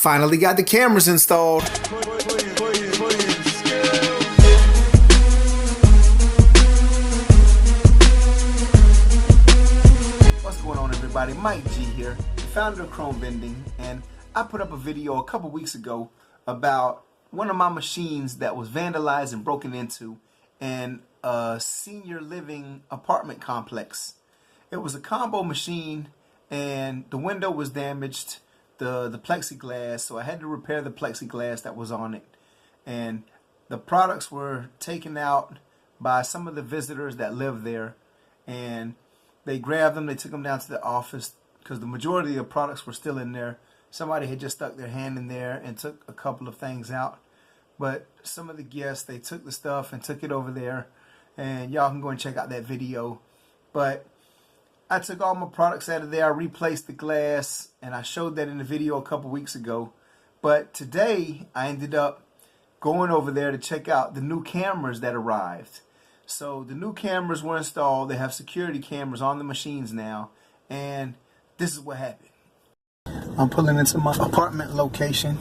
Finally got the cameras installed. What's going on, everybody? Mike G here, founder of Chrome Vending, and I put up a video a couple weeks ago about one of my machines that was vandalized and broken into in a senior living apartment complex. It was a combo machine and the window was damaged, the plexiglass, so I had to repair the plexiglass that was on it. And the products were taken out by some of the visitors that lived there, and they grabbed them, they took them down to the office because the majority of the products were still in there. Somebody had just stuck their hand in there and took a couple of things out. But some of the guests, they took the stuff and took it over there, and y'all can go and check out that video. But I took all my products out of there, I replaced the glass, and I showed that in the video a couple weeks ago. But today I ended up going over there to check out the new cameras that arrived. So the new cameras were installed. They have security cameras on the machines now, and this is what happened. I'm pulling into my apartment location.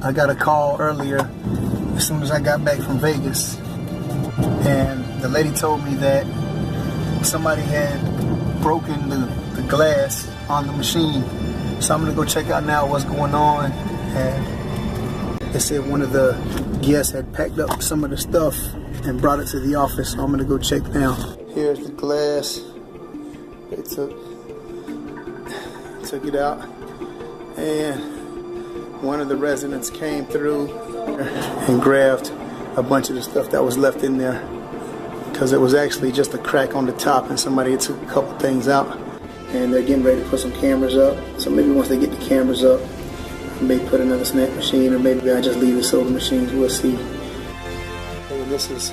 I got a call earlier as soon as I got back from Vegas, and the lady told me that somebody had broken the glass on the machine. So I'm gonna go check out now what's going on. And they said one of the guests had packed up some of the stuff and brought it to the office, so I'm gonna go check now. Here's the glass. They took it out, and one of the residents came through and grabbed a bunch of the stuff that was left in there, because it was actually just a crack on the top and somebody had took a couple things out, and they're getting ready to put some cameras up. So maybe once they get the cameras up, I may put another snack machine, or maybe I just leave the soda machines. We'll see. And this is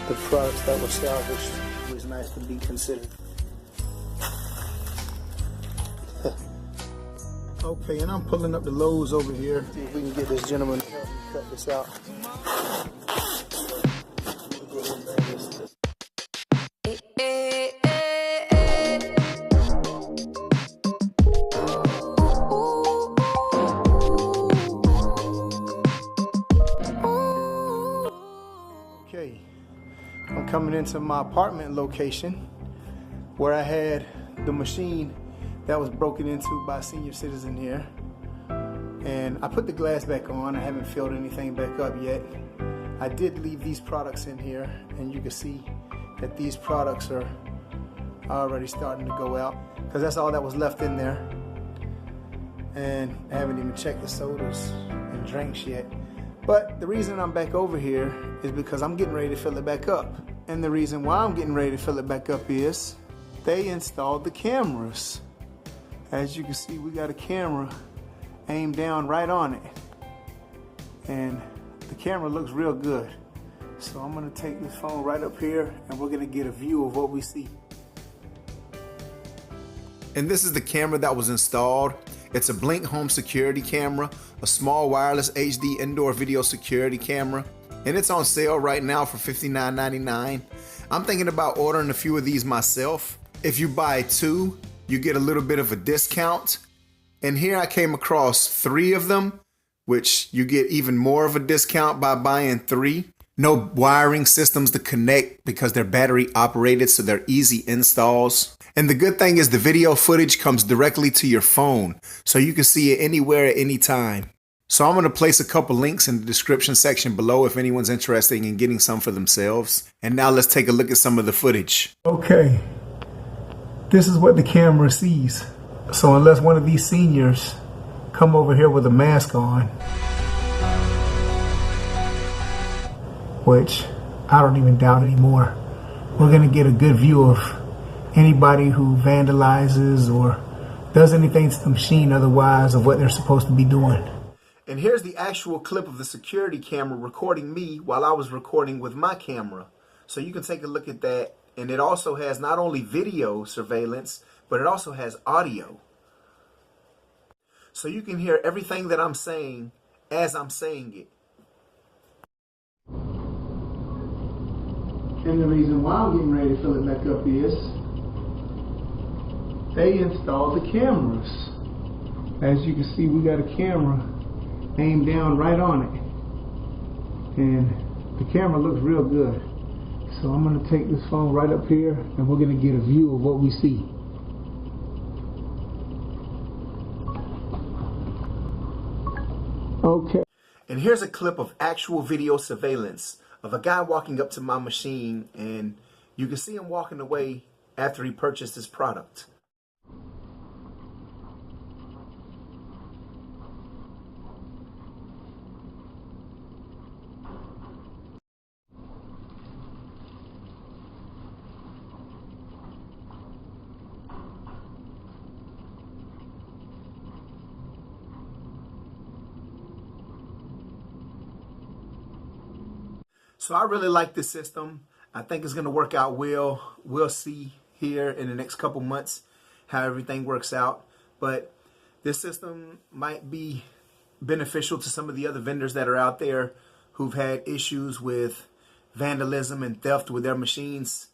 the products that were salvaged. It was nice to be considered. Okay, and I'm pulling up the Lowe's over here. See if we can get this gentleman to help me cut this out. Okay, I'm coming into my apartment location where I had the machine that was broken into by a senior citizen here, and I put the glass back on. I haven't filled anything back up yet. I did leave these products in here, and you can see that these products are already starting to go out because that's all that was left in there. And I haven't even checked the sodas and drinks yet. But the reason I'm back over here is because I'm getting ready to fill it back up. And the reason why I'm getting ready to fill it back up is they installed the cameras. As you can see, we got a camera aimed down right on it, and the camera looks real good. So I'm gonna take this phone right up here and we're gonna get a view of what we see. And this is the camera that was installed. It's a Blink home security camera, a small wireless HD indoor video security camera, and it's on sale right now for $59.99. I'm thinking about ordering a few of these myself. If you buy two, you get a little bit of a discount. And here I came across 3 of them, which you get even more of a discount by buying 3. No wiring systems to connect because they're battery operated, so they're easy installs. And the good thing is the video footage comes directly to your phone, so you can see it anywhere at any time. So I'm going to place a couple links in the description section below if anyone's interested in getting some for themselves. And now let's take a look at some of the footage. Okay. This is what the camera sees. So unless one of these seniors come over here with a mask on, which I don't even doubt anymore, we're gonna get a good view of anybody who vandalizes or does anything to the machine otherwise of what they're supposed to be doing. And here's the actual clip of the security camera recording me while I was recording with my camera. So you can take a look at that. And it also has not only video surveillance, but it also has audio. So you can hear everything that I'm saying as I'm saying it. And the reason why I'm getting ready to fill it back up is they installed the cameras. as you can see, we got a camera aimed down right on it, and the camera looks real good. So I'm going to take this phone right up here and we're going to get a view of what we see. Okay. And here's a clip of actual video surveillance of a guy walking up to my machine, and you can see him walking away after he purchased this product. So I really like this system. I think it's going to work out well. We'll see here in the next couple months how everything works out. But this system might be beneficial to some of the other vendors that are out there who've had issues with vandalism and theft with their machines.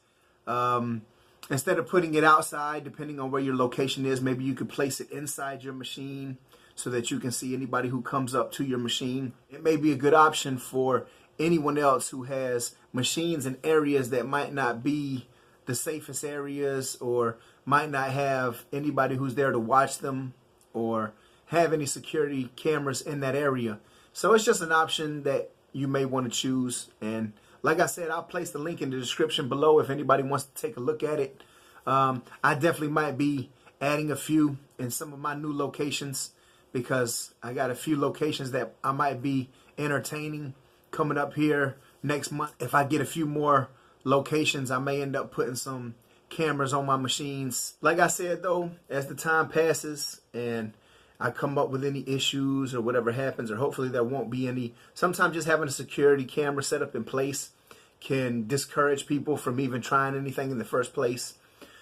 Instead of putting it outside, depending on where your location is, maybe you could place it inside your machine so that you can see anybody who comes up to your machine. It may be a good option for anyone else who has machines in areas that might not be the safest areas, or might not have anybody who's there to watch them, or have any security cameras in that area. So it's just an option that you may want to choose. And like I said, I'll place the link in the description below if anybody wants to take a look at it. I definitely might be adding a few in some of my new locations, because I got a few locations that I might be entertaining coming up here next month. If I get a few more locations, I may end up putting some cameras on my machines. Like I said though, as the time passes and I come up with any issues or whatever happens, or hopefully there won't be any, sometimes just having a security camera set up in place can discourage people from even trying anything in the first place.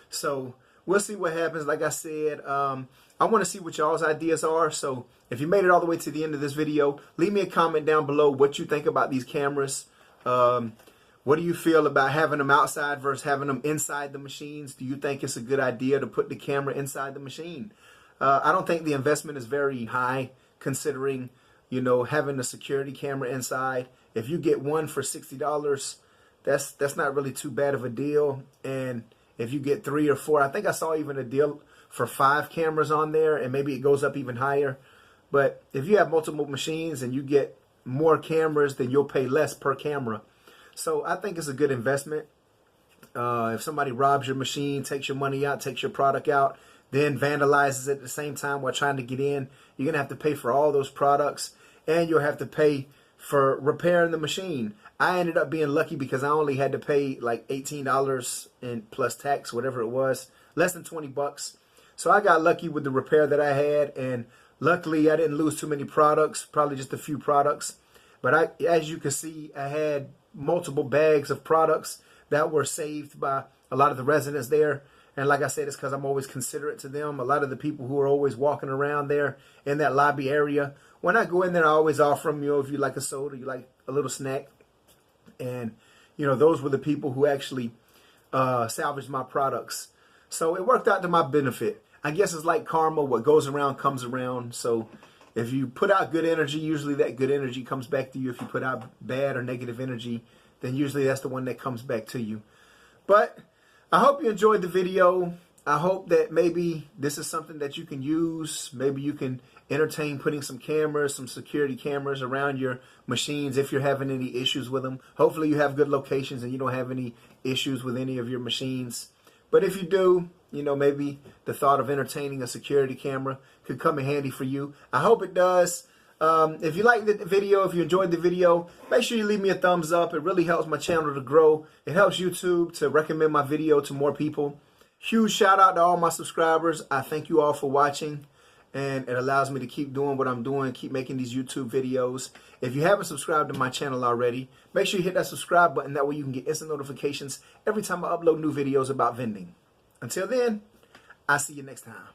So we'll see what happens. Like I said, I want to see what y'all's ideas are. So if you made it all the way to the end of this video, leave me a comment down below what you think about these cameras. What do you feel about having them outside versus having them inside the machines? Do you think it's a good idea to put the camera inside the machine? I don't think the investment is very high, considering, you know, having a security camera inside. If you get one for $60, that's not really too bad of a deal. And if you get 3 or 4, I think I saw even a deal for 5 cameras on there, and maybe it goes up even higher. But if you have multiple machines and you get more cameras, then you'll pay less per camera. So I think it's a good investment. If somebody robs your machine, takes your money out, takes your product out, then vandalizes it at the same time while trying to get in, you're going to have to pay for all those products, and you'll have to pay for repairing the machine. I ended up being lucky because I only had to pay like $18 and plus tax, whatever it was, less than 20 bucks. So I got lucky with the repair that I had, and luckily I didn't lose too many products, probably just a few products. But as you can see, I had multiple bags of products that were saved by a lot of the residents there. And like I said, it's because I'm always considerate to them. A lot of the people who are always walking around there in that lobby area, when I go in there, I always offer them, you know, if you like a soda, you like a little snack. And, you know, those were the people who actually salvaged my products. So it worked out to my benefit. I guess it's like karma. What goes around comes around. So if you put out good energy, usually that good energy comes back to you. If you put out bad or negative energy, then usually that's the one that comes back to you. But I hope you enjoyed the video. I hope that maybe this is something that you can use. Maybe you can entertain putting some cameras, some security cameras around your machines if you're having any issues with them. Hopefully you have good locations and you don't have any issues with any of your machines. But if you do, you know, maybe the thought of entertaining a security camera could come in handy for you. I hope it does. If you liked the video, if you enjoyed the video, make sure you leave me a thumbs up. It really helps my channel to grow. It helps YouTube to recommend my video to more people. Huge shout out to all my subscribers. I thank you all for watching, and it allows me to keep doing what I'm doing, keep making these YouTube videos. If you haven't subscribed to my channel already, make sure you hit that subscribe button. That way you can get instant notifications every time I upload new videos about vending. Until then, I'll see you next time.